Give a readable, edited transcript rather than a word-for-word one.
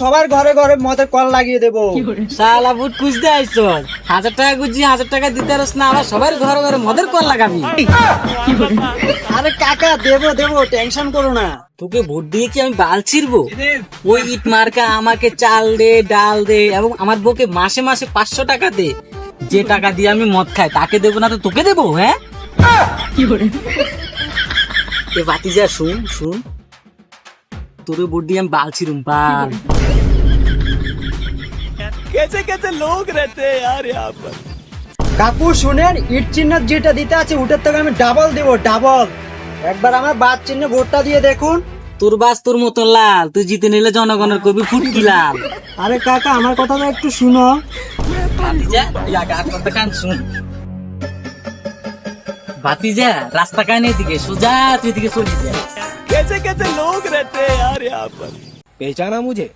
সবার ঘরে ঘরে মদের কল লাগিয়ে দেবো। শালা বুট খুঁজতে আইছো, 1000 টাকা খুঁজি, 1000 টাকা দিতে পারছ না, আবার সবার ঘরে ঘরে মদের কল লাগাবি। আরে কাকা দেবো দেবো, টেনশন করো না। তোকে ভোট দিয়ে কি আমি বাল ছিড়বো? ওই ইট মার্কা আমাকে চাল দে, ডাল দে, এবং আমার বউকে মাসে মাসে 500 টাকা দে। যে টাকা দিয়ে আমি মদ খাই তাকে দেবো না তো তোকে দেবো? হ্যাঁ, এ ভাতিজা শুন শুন, তোরে ভোট দিয়ে আমি বাল ছিড়ুম, বাল। কাকু শুনেন, ইট চিহ্ন যেটা দিতে আছে ওটার থেকে আমি ডাবল দেবো, ডাবল। একবার আমার বাদ চিহ্নে ভোটটা দিয়ে দেখুন। তোর বাস তোর মতো লাল, তুই জিতে নিলে জনগণের কবি ফুটকি লাল। আরে কাকা আমার কথাটা একটু শুনো। ভাতিজা তুই আগে আর কথা কান শুন। ভাতিজা রাস্তা কানে দিকে সোজা তুই দিকে চলে যা। पहचाना मुझे?